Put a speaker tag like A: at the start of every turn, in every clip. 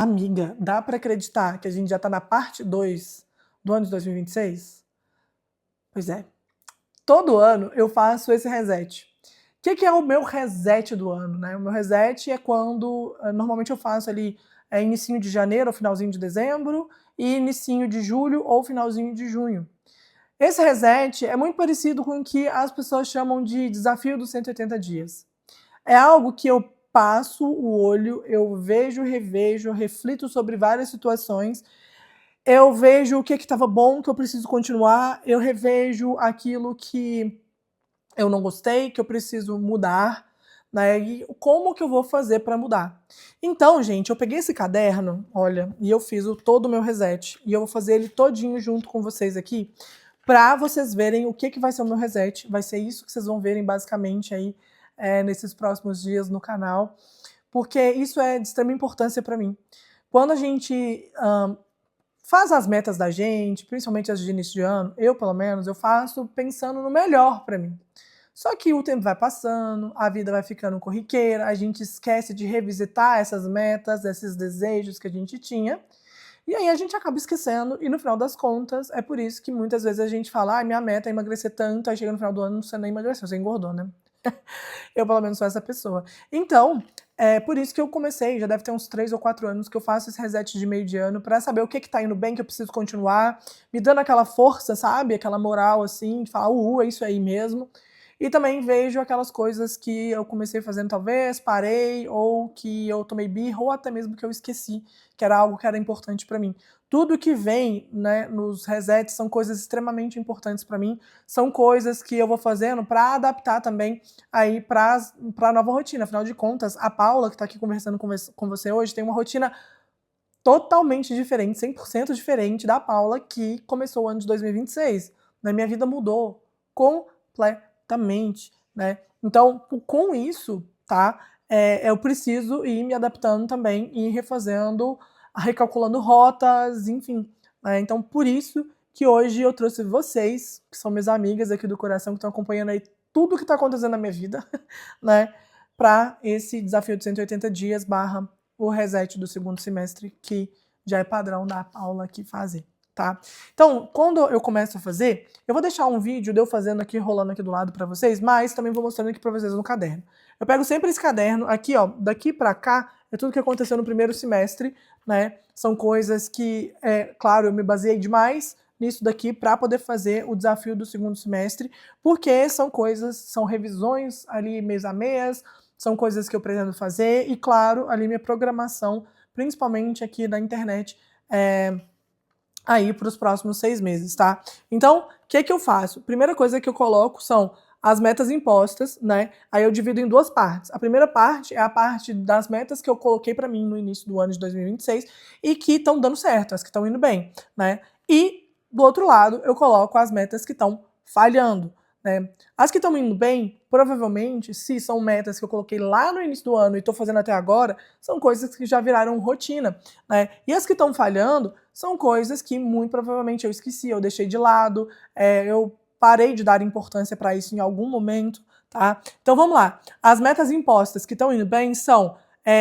A: Amiga, dá para acreditar que a gente já está na parte 2 do ano de 2026? Pois é. Todo ano eu faço esse reset. O que é o meu reset do ano, né? O meu reset é quando, normalmente eu faço ali, inicinho de janeiro ou finalzinho de dezembro, e inicinho de julho ou finalzinho de junho. Esse reset é muito parecido com o que as pessoas chamam de desafio dos 180 dias. É algo que eu passo o olho, eu vejo, revejo, reflito sobre várias situações, eu vejo o que estava bom, que eu preciso continuar, eu revejo aquilo que eu não gostei, que eu preciso mudar, né, e como que eu vou fazer para mudar. Então, gente, eu peguei esse caderno, olha, e eu fiz todo o meu reset, e eu vou fazer ele todinho junto com vocês aqui, para vocês verem o que vai ser o meu reset. Vai ser isso que vocês vão verem basicamente aí nesses próximos dias no canal, porque isso é de extrema importância para mim. Quando a gente faz as metas da gente, principalmente as de início de ano, eu pelo menos, eu faço pensando no melhor para mim. Só que o tempo vai passando, a vida vai ficando corriqueira, a gente esquece de revisitar essas metas, esses desejos que a gente tinha, e aí a gente acaba esquecendo, e no final das contas, é por isso que muitas vezes a gente fala, ah, minha meta é emagrecer tanto, aí chega no final do ano, você nem emagreceu, você engordou, né? Eu, pelo menos, sou essa pessoa. Então, é por isso que eu comecei, já deve ter uns 3 ou 4 anos que eu faço esse reset de meio de ano pra saber o que tá indo bem, que eu preciso continuar, me dando aquela força, sabe? Aquela moral, assim, de falar, é isso aí mesmo. E também vejo aquelas coisas que eu comecei fazendo talvez, parei, ou que eu tomei birra, ou até mesmo que eu esqueci, que era algo que era importante pra mim. Tudo que vem, né, nos resets são coisas extremamente importantes pra mim, são coisas que eu vou fazendo pra adaptar também aí para a nova rotina. Afinal de contas, a Paula, que está aqui conversando com você hoje, tem uma rotina totalmente diferente, 100% diferente da Paula que começou o ano de 2026. Né? Minha vida mudou completamente, né? Então, com isso, tá? Eu preciso ir me adaptando também e refazendo, recalculando rotas, enfim. Né? Então, por isso que hoje eu trouxe vocês, que são minhas amigas aqui do coração, que estão acompanhando aí tudo que está acontecendo na minha vida, né? Para esse desafio de 180 dias barra o reset do segundo semestre, que já é padrão da Paula aqui fazer, tá? Então, quando eu começo a fazer, eu vou deixar um vídeo de eu fazendo aqui, rolando aqui do lado para vocês, mas também vou mostrando aqui para vocês no caderno. Eu pego sempre esse caderno, aqui ó, daqui para cá, é tudo que aconteceu no primeiro semestre, né? São coisas que, claro, eu me baseei demais nisso daqui para poder fazer o desafio do segundo semestre, porque são coisas, são revisões ali mês a mês, são coisas que eu pretendo fazer e, claro, ali minha programação, principalmente aqui na internet, aí para os próximos 6 meses, tá? Então, o que eu faço? Primeira coisa que eu coloco são as metas impostas, né? Aí eu divido em 2 partes. A primeira parte é a parte das metas que eu coloquei para mim no início do ano de 2026 e que estão dando certo, as que estão indo bem, né? E, do outro lado, eu coloco as metas que estão falhando, né? As que estão indo bem, provavelmente, se são metas que eu coloquei lá no início do ano e estou fazendo até agora, são coisas que já viraram rotina, né? E as que estão falhando são coisas que muito provavelmente eu esqueci, eu deixei de lado, eu parei de dar importância para isso em algum momento, tá? Então vamos lá. As metas impostas que estão indo bem são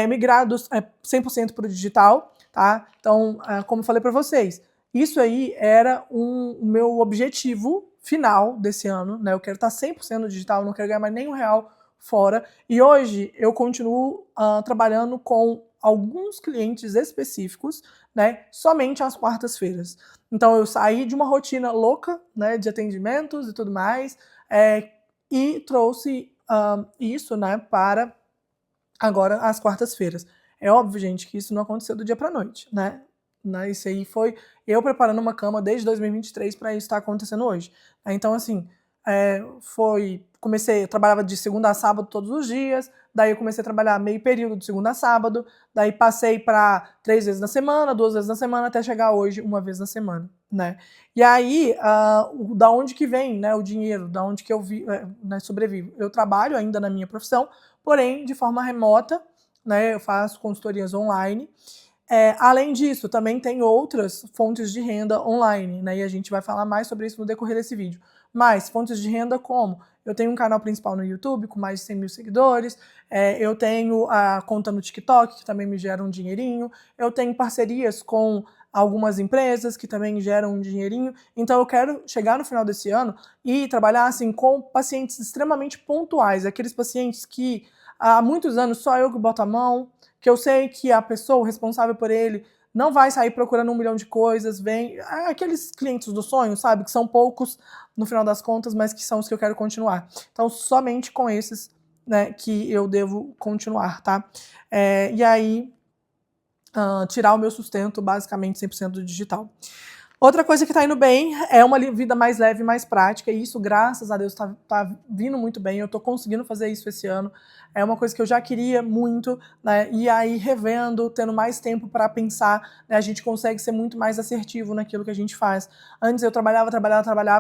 A: migrar 100% para o digital, tá? Então, como eu falei para vocês, isso aí era o meu objetivo final desse ano, né? Eu quero estar 100% no digital, não quero ganhar mais nenhum real fora. E hoje eu continuo trabalhando com alguns clientes específicos, né? Somente às quartas-feiras. Então eu saí de uma rotina louca, né? De atendimentos e tudo mais, e trouxe isso, né? Para agora às quartas-feiras. É óbvio, gente, que isso não aconteceu do dia para noite, né? Isso aí foi eu preparando uma cama desde 2023 para isso estar acontecendo hoje. Então, assim, eu trabalhava de segunda a sábado todos os dias, daí eu comecei a trabalhar meio período de segunda a sábado, daí passei para 3 vezes na semana, 2 vezes na semana, até chegar hoje uma vez na semana, né? E aí, da onde que vem, né, o dinheiro, da onde que eu né, sobrevivo? Eu trabalho ainda na minha profissão, porém de forma remota, né? Eu faço consultorias online Além disso, também tem outras fontes de renda online, né? E a gente vai falar mais sobre isso no decorrer desse vídeo. Mas fontes de renda como? Eu tenho um canal principal no YouTube com mais de 100 mil seguidores, eu tenho a conta no TikTok, que também me gera um dinheirinho, eu tenho parcerias com algumas empresas que também geram um dinheirinho. Então eu quero chegar no final desse ano e trabalhar assim com pacientes extremamente pontuais, aqueles pacientes que há muitos anos só eu que boto a mão, que eu sei que a pessoa responsável por ele não vai sair procurando 1 milhão de coisas, vem aqueles clientes do sonho, sabe, que são poucos no final das contas, mas que são os que eu quero continuar. Então, somente com esses, né, que eu devo continuar, tá? E aí, tirar o meu sustento basicamente 100% do digital. Outra coisa que tá indo bem é uma vida mais leve e mais prática, e isso, graças a Deus, tá vindo muito bem. Eu tô conseguindo fazer isso esse ano. É uma coisa que eu já queria muito, né? E aí, revendo, tendo mais tempo para pensar, né, a gente consegue ser muito mais assertivo naquilo que a gente faz. Antes eu trabalhava,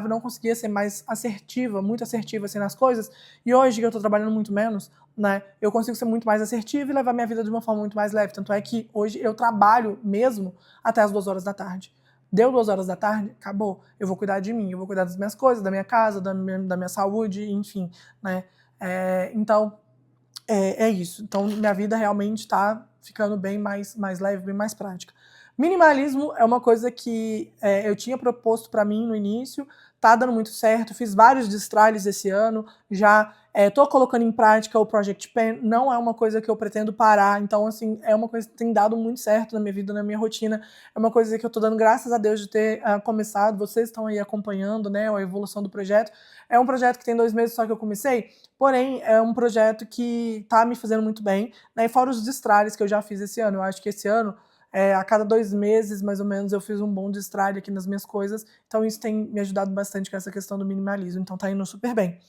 A: e não conseguia ser mais assertiva, muito assertiva assim nas coisas, e hoje que eu tô trabalhando muito menos, né, eu consigo ser muito mais assertiva e levar minha vida de uma forma muito mais leve. Tanto é que hoje eu trabalho mesmo até as 2 horas da tarde. Deu 2 horas da tarde, acabou. Eu vou cuidar de mim, eu vou cuidar das minhas coisas, da minha casa, da minha saúde, enfim, né? Então, é isso. Então, minha vida realmente está ficando bem mais leve, bem mais prática. Minimalismo é uma coisa que eu tinha proposto para mim no início, tá dando muito certo, fiz vários destralhes esse ano, já tô colocando em prática o Project Pen, não é uma coisa que eu pretendo parar, então, assim, é uma coisa que tem dado muito certo na minha vida, na minha rotina, é uma coisa que eu tô dando graças a Deus de ter começado, vocês estão aí acompanhando, né, a evolução do projeto. É um projeto que tem 2 meses só que eu comecei, porém, é um projeto que tá me fazendo muito bem, né, e fora os destralhes que eu já fiz esse ano, eu acho que esse ano, a cada 2 meses, mais ou menos, eu fiz um bom destralhe aqui nas minhas coisas, então isso tem me ajudado bastante com essa questão do minimalismo, então tá indo super bem.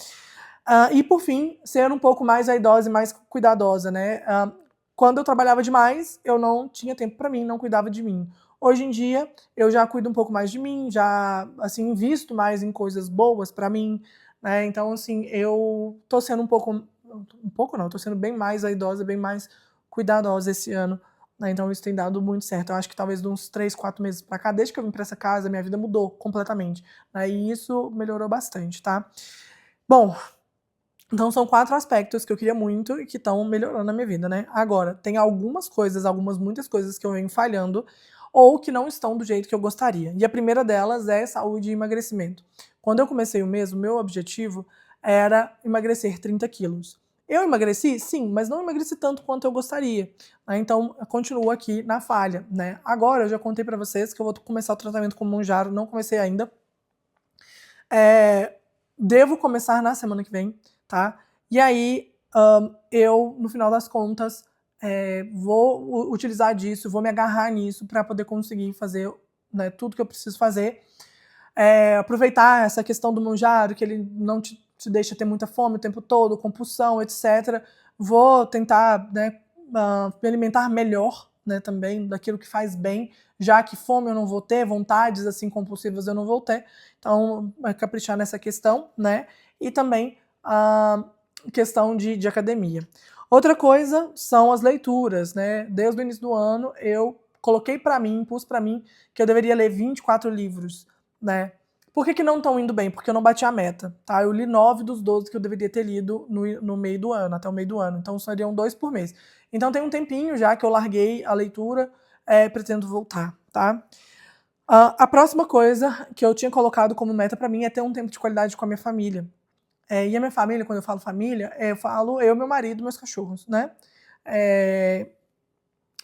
A: E por fim, ser um pouco mais vaidosa e mais cuidadosa, né? Quando eu trabalhava demais, eu não tinha tempo para mim, não cuidava de mim. Hoje em dia, eu já cuido um pouco mais de mim, já, assim, invisto mais em coisas boas para mim, né? Então, assim, eu tô sendo tô sendo bem mais vaidosa, bem mais cuidadosa esse ano, né? Então isso tem dado muito certo. Eu acho que talvez de uns 3, 4 meses para cá, desde que eu vim para essa casa, minha vida mudou completamente, né? E isso melhorou bastante, tá? Bom, então são 4 aspectos que eu queria muito e que estão melhorando na minha vida, né? Agora, tem muitas coisas que eu venho falhando ou que não estão do jeito que eu gostaria. E a primeira delas é saúde e emagrecimento. Quando eu comecei o mês, o meu objetivo era emagrecer 30 quilos. Eu emagreci? Sim, mas não emagreci tanto quanto eu gostaria, né? Então, eu continuo aqui na falha, né? Agora, eu já contei pra vocês que eu vou começar o tratamento com Mounjaro, não comecei ainda. Devo começar na semana que vem, tá? E aí, eu, no final das contas, vou utilizar disso, vou me agarrar nisso para poder conseguir fazer, né, tudo que eu preciso fazer. Aproveitar essa questão do Mounjaro, que ele não te deixa ter muita fome o tempo todo, compulsão, etc. Vou tentar, né, me alimentar melhor, né, também, daquilo que faz bem, já que fome eu não vou ter, vontades assim compulsivas eu não vou ter. Então, caprichar nessa questão, né? E também a questão de academia. Outra coisa são as leituras, né? Desde o início do ano eu coloquei para mim, impus para mim, que eu deveria ler 24 livros, né? Por que não estão indo bem? Porque eu não bati a meta, tá? Eu li 9 dos 12 que eu deveria ter lido no meio do ano, até o meio do ano. Então seriam 2 por mês. Então tem um tempinho já que eu larguei a leitura, pretendo voltar, tá? A próxima coisa que eu tinha colocado como meta para mim é ter um tempo de qualidade com a minha família. E a minha família, quando eu falo família, eu falo eu, meu marido e meus cachorros, né?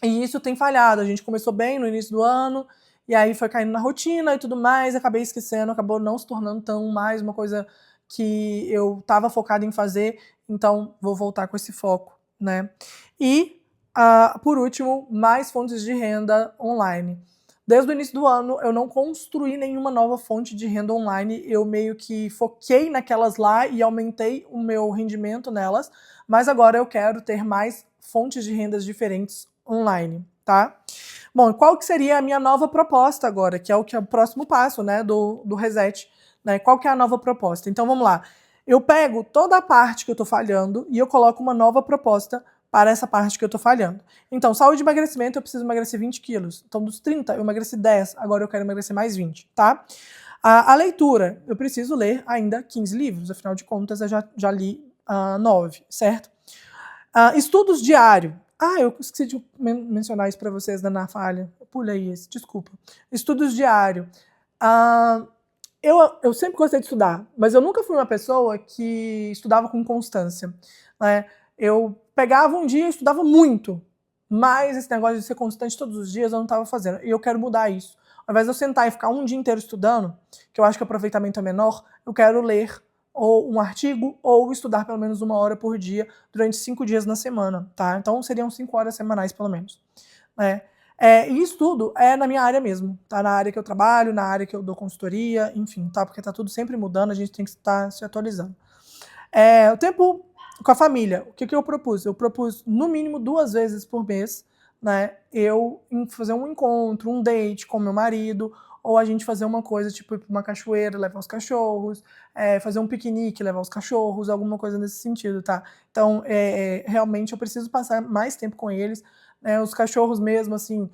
A: E isso tem falhado. A gente começou bem no início do ano, e aí foi caindo na rotina e tudo mais, acabei esquecendo, acabou não se tornando tão mais uma coisa que eu estava focada em fazer, então vou voltar com esse foco, né? E, por último, mais fontes de renda online. Desde o início do ano, eu não construí nenhuma nova fonte de renda online, eu meio que foquei naquelas lá e aumentei o meu rendimento nelas, mas agora eu quero ter mais fontes de rendas diferentes online, tá? Bom, qual que seria a minha nova proposta agora, que é o próximo passo, né, do reset, né? Qual que é a nova proposta? Então vamos lá. Eu pego toda a parte que eu tô falhando e eu coloco uma nova proposta para essa parte que eu tô falhando. Então, saúde e emagrecimento, eu preciso emagrecer 20 quilos. Então, dos 30, eu emagreci 10, agora eu quero emagrecer mais 20, tá? A leitura, eu preciso ler ainda 15 livros, afinal de contas, eu já li 9, certo? Estudos diário. Eu esqueci de mencionar isso para vocês na falha. Eu pulei esse, desculpa. Estudos diário. Eu sempre gostei de estudar, mas eu nunca fui uma pessoa que estudava com constância, né? Eu pegava um dia e estudava muito, mas esse negócio de ser constante todos os dias eu não estava fazendo. E eu quero mudar isso. Ao invés de eu sentar e ficar um dia inteiro estudando, que eu acho que o aproveitamento é menor, eu quero ler ou um artigo ou estudar pelo menos 1 hora por dia durante 5 dias na semana, tá? Então seriam 5 horas semanais pelo menos, né? E isso tudo é na minha área mesmo, tá? Na área que eu trabalho, na área que eu dou consultoria, enfim, tá? Porque tá tudo sempre mudando, a gente tem que estar se atualizando. O tempo com a família, o que eu propus? Eu propus no mínimo 2 vezes por mês, né? Eu fazer um encontro, um date com meu marido, ou a gente fazer uma coisa, tipo ir pra uma cachoeira, levar os cachorros, fazer um piquenique, levar os cachorros, alguma coisa nesse sentido, tá? Então, realmente eu preciso passar mais tempo com eles, né? Os cachorros mesmo, assim,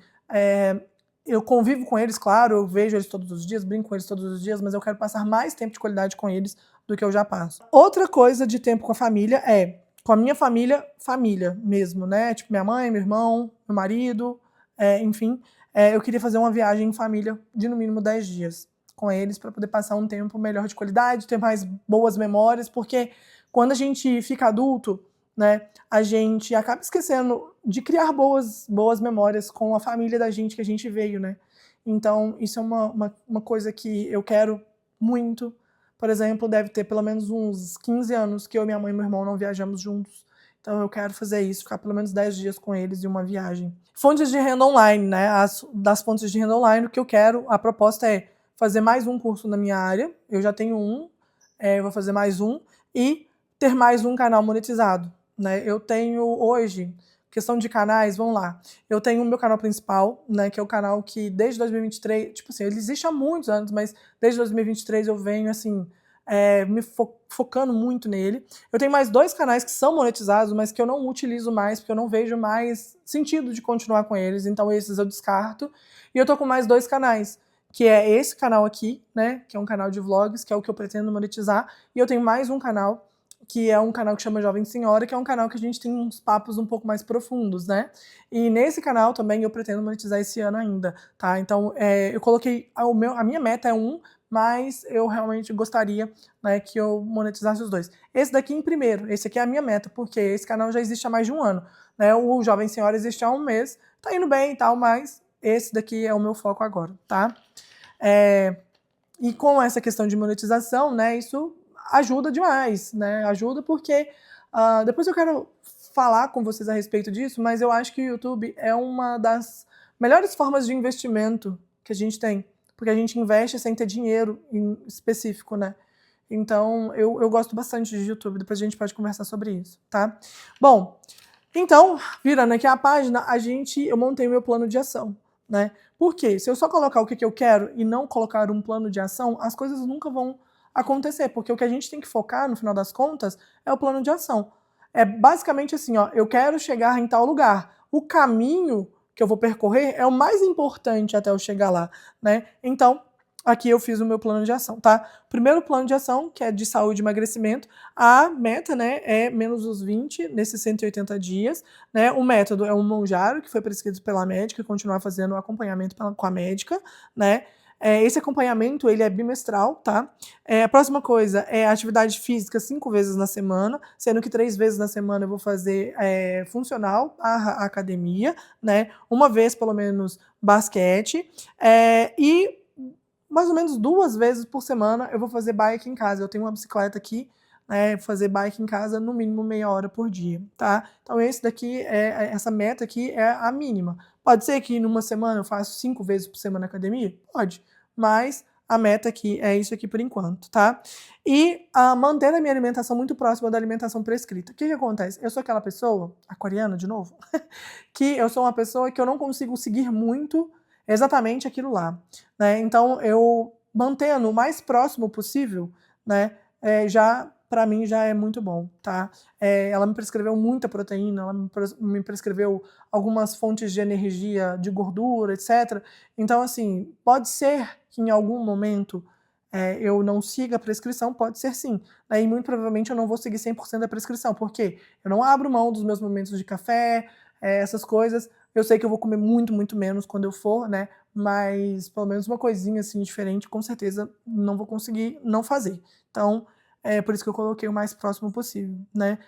A: eu convivo com eles, claro, eu vejo eles todos os dias, brinco com eles todos os dias, mas eu quero passar mais tempo de qualidade com eles do que eu já passo. Outra coisa de tempo com a família é com a minha família, família mesmo, né? Tipo, minha mãe, meu irmão, meu marido, enfim. Eu queria fazer uma viagem em família de no mínimo 10 dias com eles para poder passar um tempo melhor de qualidade, ter mais boas memórias, porque quando a gente fica adulto, né, a gente acaba esquecendo de criar boas memórias com a família da gente que a gente veio, né? Então, isso é uma coisa que eu quero muito. Por exemplo, deve ter pelo menos uns 15 anos que eu, minha mãe e meu irmão não viajamos juntos. Então eu quero fazer isso, ficar pelo menos 10 dias com eles em uma viagem. Fontes de renda online, né? Das fontes de renda online, o que eu quero, a proposta é fazer mais um curso na minha área. Eu já tenho um, eu vou fazer mais um. E ter mais um canal monetizado, né? Eu tenho hoje, questão de canais, vamos lá. Eu tenho o meu canal principal, né? Que é o canal que desde 2023, tipo assim, ele existe há muitos anos, mas desde 2023 eu venho, assim, me focando muito nele. Eu tenho mais 2 canais que são monetizados, mas que eu não utilizo mais, porque eu não vejo mais sentido de continuar com eles, então esses eu descarto. E eu tô com mais 2 canais, que é esse canal aqui, né? Que é um canal de vlogs, que é o que eu pretendo monetizar. E eu tenho mais um canal que é um canal que chama Jovem Senhora, que é um canal que a gente tem uns papos um pouco mais profundos, né? E nesse canal também eu pretendo monetizar esse ano ainda, tá? Então, eu coloquei, a minha meta é 1, mas eu realmente gostaria, né, que eu monetizasse os 2. Esse daqui em primeiro, esse aqui é a minha meta, porque esse canal já existe há mais de 1 ano, né? O Jovem Senhora existe há 1 mês, tá indo bem e tal, mas esse daqui é o meu foco agora, tá? E com essa questão de monetização, né, isso ajuda demais, né? Ajuda porque depois eu quero falar com vocês a respeito disso, mas eu acho que o YouTube é uma das melhores formas de investimento que a gente tem, porque a gente investe sem ter dinheiro em específico, né? Então eu gosto bastante de YouTube, depois a gente pode conversar sobre isso, tá? Bom, então, virando aqui a página, eu montei o meu plano de ação, né? Por quê? Se eu só colocar o que eu quero e não colocar um plano de ação, as coisas nunca vão acontecer, porque o que a gente tem que focar, no final das contas, é o plano de ação. É basicamente assim, ó, eu quero chegar em tal lugar. O caminho que eu vou percorrer é o mais importante até eu chegar lá, né? Então, aqui eu fiz o meu plano de ação, tá? Primeiro plano de ação, que é de saúde e emagrecimento, a meta, né, é menos os 20 nesses 180 dias, né? O método é um Mounjaro, que foi prescrito pela médica, e continuar fazendo o acompanhamento com a médica, né? Esse acompanhamento, ele é bimestral, tá? A próxima coisa é atividade física 5 vezes na semana, sendo que 3 vezes na semana eu vou fazer funcional, a academia, né? 1 vez, pelo menos, basquete, e mais ou menos 2 vezes por semana eu vou fazer bike em casa. Eu tenho uma bicicleta aqui, né, fazer bike em casa no mínimo meia hora por dia, tá? Então essa meta aqui é a mínima. Pode ser que numa semana eu faça 5 vezes por semana na academia? Pode, mas a meta aqui é isso aqui por enquanto, tá? E manter a minha alimentação muito próxima da alimentação prescrita. O que acontece? Eu sou aquela pessoa, aquariana de novo, que eu sou uma pessoa que eu não consigo seguir muito exatamente aquilo lá, né? Então eu mantendo o mais próximo possível, né, já pra mim já é muito bom, tá? Ela me prescreveu muita proteína, ela me prescreveu algumas fontes de energia, de gordura, etc. Então, assim, pode ser que em algum momento eu não siga a prescrição, pode ser sim. E muito provavelmente eu não vou seguir 100% da prescrição, porque eu não abro mão dos meus momentos de café, essas coisas. Eu sei que eu vou comer muito, muito menos quando eu for, né? Mas pelo menos uma coisinha assim diferente, com certeza não vou conseguir não fazer. Então, é por isso que eu coloquei o mais próximo possível, né?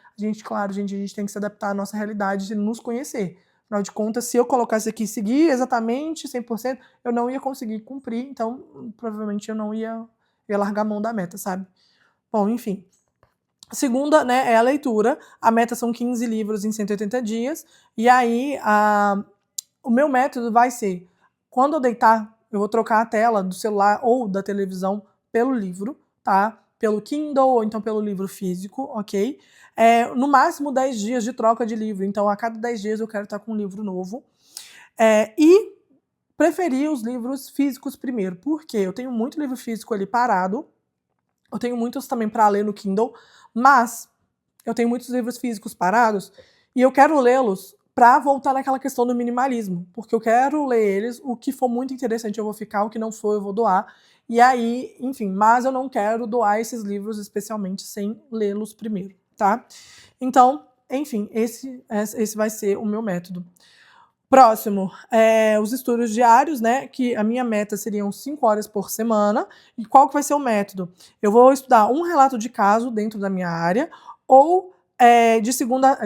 A: Claro, gente, a gente tem que se adaptar à nossa realidade e nos conhecer. Afinal de contas, se eu colocasse aqui seguir exatamente 100%, eu não ia conseguir cumprir, então provavelmente eu não ia largar a mão da meta, sabe? Bom, enfim. A segunda, né, é a leitura. A meta são 15 livros em 180 dias. E aí, o meu método vai ser, quando eu deitar, eu vou trocar a tela do celular ou da televisão pelo livro, tá? Pelo Kindle ou então pelo livro físico, ok? No máximo 10 dias de troca de livro. Então, a cada 10 dias eu quero estar com um livro novo. E preferir os livros físicos primeiro. Por quê? Eu tenho muito livro físico ali parado. Eu tenho muitos também para ler no Kindle, mas eu tenho muitos livros físicos parados e eu quero lê-los para voltar naquela questão do minimalismo, porque eu quero ler eles, o que for muito interessante eu vou ficar, o que não for eu vou doar. E aí, enfim, mas eu não quero doar esses livros especialmente sem lê-los primeiro, tá? Então, enfim, esse vai ser o meu método. Próximo, os estudos diários, né, que a minha meta seriam 5 horas por semana. E qual que vai ser o método? Eu vou estudar um relato de caso dentro da minha área, ou de segunda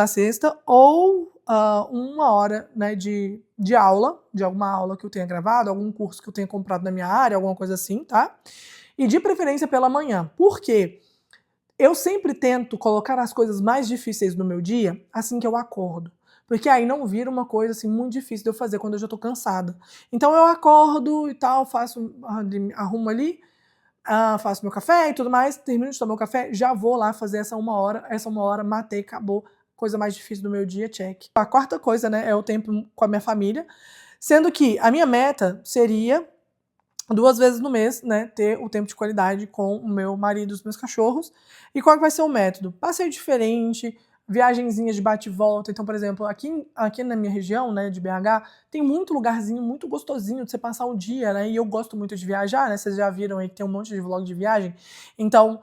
A: a sexta, ou 1 hora, né, de aula, de alguma aula que eu tenha gravado, algum curso que eu tenha comprado na minha área, alguma coisa assim, tá? E de preferência pela manhã. Por quê? Eu sempre tento colocar as coisas mais difíceis no meu dia assim que eu acordo. Porque aí não vira uma coisa assim muito difícil de eu fazer quando eu já tô cansada. Então eu acordo e tal, arrumo ali, faço meu café e tudo mais, termino de tomar o café, já vou lá fazer essa 1 hora, matei, acabou, coisa mais difícil do meu dia, check. A quarta coisa, né, é o tempo com a minha família, sendo que a minha meta seria 2 vezes no mês, né, ter o tempo de qualidade com o meu marido e os meus cachorros. E qual que vai ser o método? Passeio diferente, viagenzinhas de bate e volta. Então, por exemplo, aqui na minha região, né, de BH, tem muito lugarzinho muito gostosinho de você passar um dia, né, e eu gosto muito de viajar, né, vocês já viram aí que tem um monte de vlog de viagem. Então,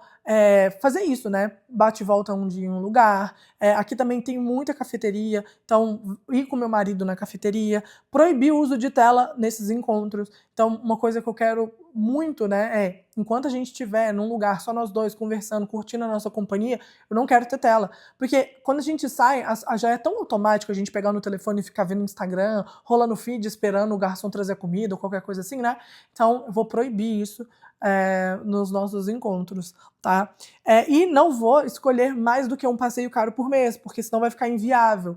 A: fazer isso, né, bate e volta um dia em um lugar. Aqui também tem muita cafeteria, então ir com meu marido na cafeteria, proibir o uso de tela nesses encontros. Então, uma coisa que eu quero muito, né, enquanto a gente estiver num lugar só nós dois, conversando, curtindo a nossa companhia, eu não quero ter tela. Porque quando a gente sai, já é tão automático a gente pegar no telefone e ficar vendo Instagram, rolando feed, esperando o garçom trazer comida ou qualquer coisa assim, né? Então, eu vou proibir isso nos nossos encontros, tá? E não vou escolher mais do que um passeio caro por mês, porque senão vai ficar inviável.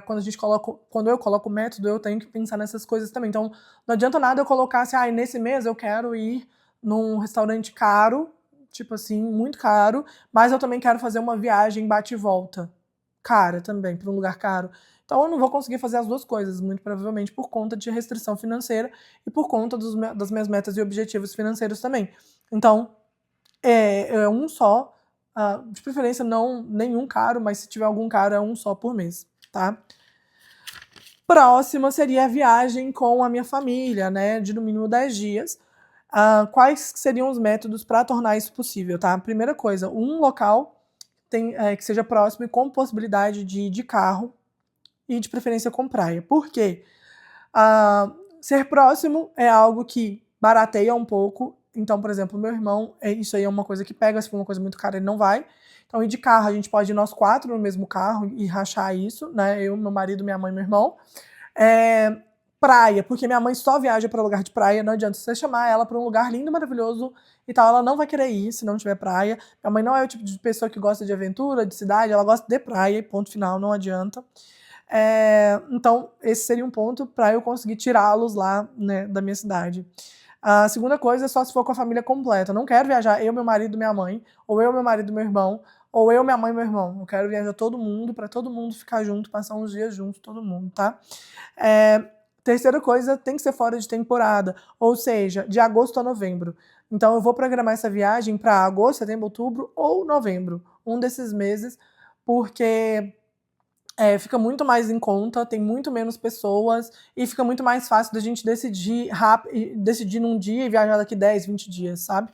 A: Quando eu coloco o método, eu tenho que pensar nessas coisas também. Então, não adianta nada eu colocar assim, nesse mês eu quero ir num restaurante caro, tipo assim, muito caro, mas eu também quero fazer uma viagem bate e volta, cara também, para um lugar caro. Então eu não vou conseguir fazer as duas coisas, muito provavelmente por conta de restrição financeira e por conta das minhas metas e objetivos financeiros também. Então, é um só, de preferência não nenhum caro, mas se tiver algum caro é um só por mês, tá? Próxima seria a viagem com a minha família, né, de no mínimo 10 dias. Quais seriam os métodos para tornar isso possível, tá? Primeira coisa, um local que seja próximo e com possibilidade de ir de carro e de preferência com praia. Por quê? Ser próximo é algo que barateia um pouco. Então, por exemplo, meu irmão, isso aí é uma coisa que pega, se for uma coisa muito cara, ele não vai. Então, ir de carro, a gente pode ir nós 4 no mesmo carro e rachar isso, né? Eu, meu marido, minha mãe e meu irmão. Praia, porque minha mãe só viaja para lugar de praia, não adianta você chamar ela para um lugar lindo, maravilhoso e tal, ela não vai querer ir se não tiver praia. Minha mãe não é o tipo de pessoa que gosta de aventura, de cidade, ela gosta de praia, ponto final, não adianta. Então, esse seria um ponto para eu conseguir tirá-los lá, né, da minha cidade. A segunda coisa é só se for com a família completa. Eu não quero viajar eu, meu marido, minha mãe, ou eu, meu marido, meu irmão, ou eu, minha mãe e meu irmão. Eu quero viajar todo mundo, para todo mundo ficar junto, passar uns dias juntos, todo mundo, tá? Terceira coisa, tem que ser fora de temporada, ou seja, de agosto a novembro. Então eu vou programar essa viagem para agosto, setembro, outubro ou novembro, um desses meses, porque fica muito mais em conta, tem muito menos pessoas e fica muito mais fácil da gente decidir decidir num dia e viajar daqui 10, 20 dias, sabe?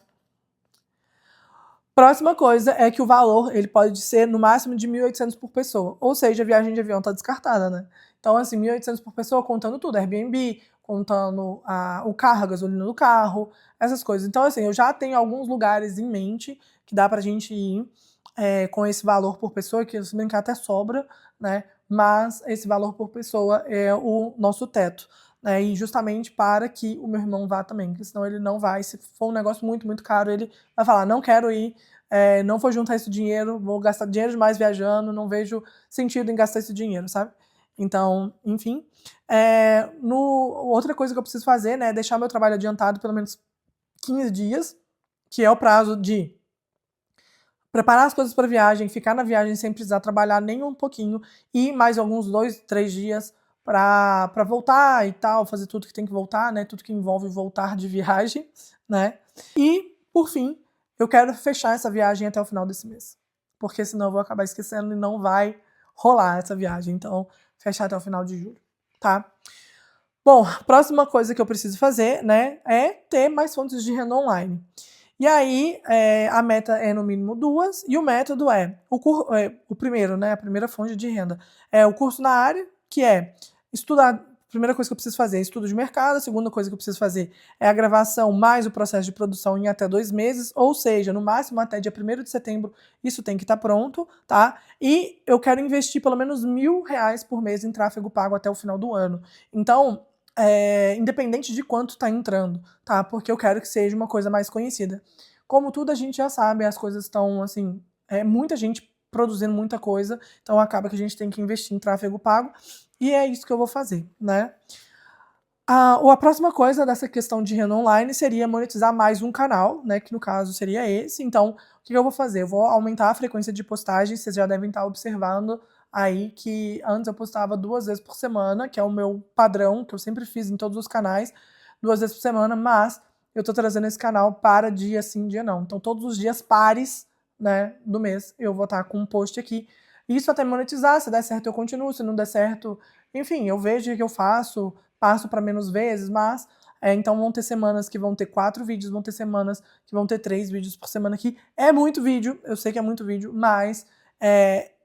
A: Próxima coisa é que o valor ele pode ser no máximo de 1.800 por pessoa, ou seja, a viagem de avião está descartada, né? Então, assim, 1.800 por pessoa, contando tudo, Airbnb, contando o carro, a gasolina do carro, essas coisas. Então, assim, eu já tenho alguns lugares em mente que dá pra gente ir com esse valor por pessoa, que se brincar até sobra, né? Mas esse valor por pessoa é o nosso teto. Né, e justamente para que o meu irmão vá também, porque senão ele não vai. Se for um negócio muito, muito caro, ele vai falar, não quero ir, não vou juntar esse dinheiro, vou gastar dinheiro demais viajando, não vejo sentido em gastar esse dinheiro, sabe? Então, enfim. Outra coisa que eu preciso fazer, né, é deixar meu trabalho adiantado pelo menos 15 dias, que é o prazo de preparar as coisas para a viagem, ficar na viagem sem precisar trabalhar nem um pouquinho, e mais alguns 2, 3 dias para voltar e tal, fazer tudo que tem que voltar, né? Tudo que envolve voltar de viagem, né? E, por fim, eu quero fechar essa viagem até o final desse mês. Porque senão eu vou acabar esquecendo e não vai rolar essa viagem. Então, fechar até o final de julho, tá? Bom, próxima coisa que eu preciso fazer, né, é ter mais fontes de renda online. E aí, a meta é no mínimo 2, e o método é o primeiro, né, a primeira fonte de renda é o curso na área, que é estudar. Primeira coisa que eu preciso fazer é estudo de mercado, a segunda coisa que eu preciso fazer é a gravação mais o processo de produção em até 2 meses, ou seja, no máximo até dia 1º de setembro isso tem que estar pronto, tá? E eu quero investir pelo menos R$ 1.000 por mês em tráfego pago até o final do ano. Então, independente de quanto está entrando, tá? Porque eu quero que seja uma coisa mais conhecida. Como tudo a gente já sabe, as coisas estão, assim, muita gente produzindo muita coisa, então acaba que a gente tem que investir em tráfego pago, e é isso que eu vou fazer, né? A próxima coisa dessa questão de renda online seria monetizar mais um canal, né? Que no caso seria esse. Então, o que eu vou fazer? Eu vou aumentar a frequência de postagem, vocês já devem estar observando aí que antes eu postava 2 vezes por semana, que é o meu padrão, que eu sempre fiz em todos os canais, 2 vezes por semana, mas eu tô trazendo esse canal para dia sim, dia não. Então, todos os dias pares, né, do mês, eu vou estar com um post aqui. Isso até monetizar, se der certo eu continuo, se não der certo, enfim, eu vejo o que eu faço, passo para menos vezes, mas então vão ter semanas que vão ter 4 vídeos, vão ter semanas que vão ter 3 vídeos por semana aqui. É muito vídeo, eu sei que é muito vídeo, mas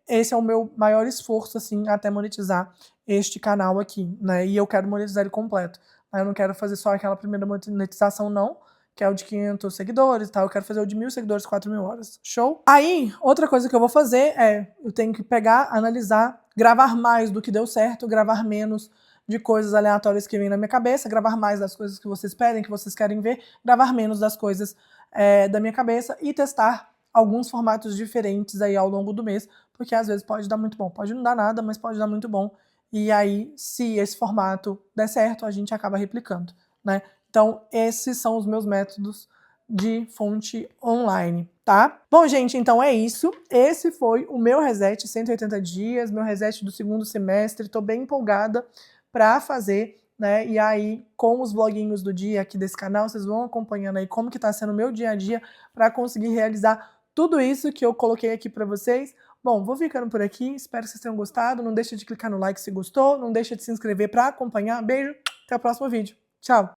A: esse é o meu maior esforço, assim, até monetizar este canal aqui, né? E eu quero monetizar ele completo. Eu não quero fazer só aquela primeira monetização, não, que é o de 500 seguidores e tal. Eu quero fazer o de 1.000 seguidores, 4.000 horas. Show? Aí, outra coisa que eu vou fazer eu tenho que pegar, analisar, gravar mais do que deu certo, gravar menos de coisas aleatórias que vêm na minha cabeça, gravar mais das coisas que vocês pedem, que vocês querem ver, gravar menos das coisas da minha cabeça e testar alguns formatos diferentes aí ao longo do mês, porque às vezes pode dar muito bom. Pode não dar nada, mas pode dar muito bom. E aí, se esse formato der certo, a gente acaba replicando, né? Então, esses são os meus métodos de fonte online, tá? Bom, gente, então é isso. Esse foi o meu reset 180 dias, meu reset do segundo semestre. Tô bem empolgada para fazer, né? E aí, com os vloguinhos do dia aqui desse canal, vocês vão acompanhando aí como que tá sendo o meu dia a dia para conseguir realizar tudo isso que eu coloquei aqui para vocês. Bom, vou ficando por aqui, espero que vocês tenham gostado. Não deixa de clicar no like se gostou, não deixa de se inscrever para acompanhar. Beijo, até o próximo vídeo. Tchau!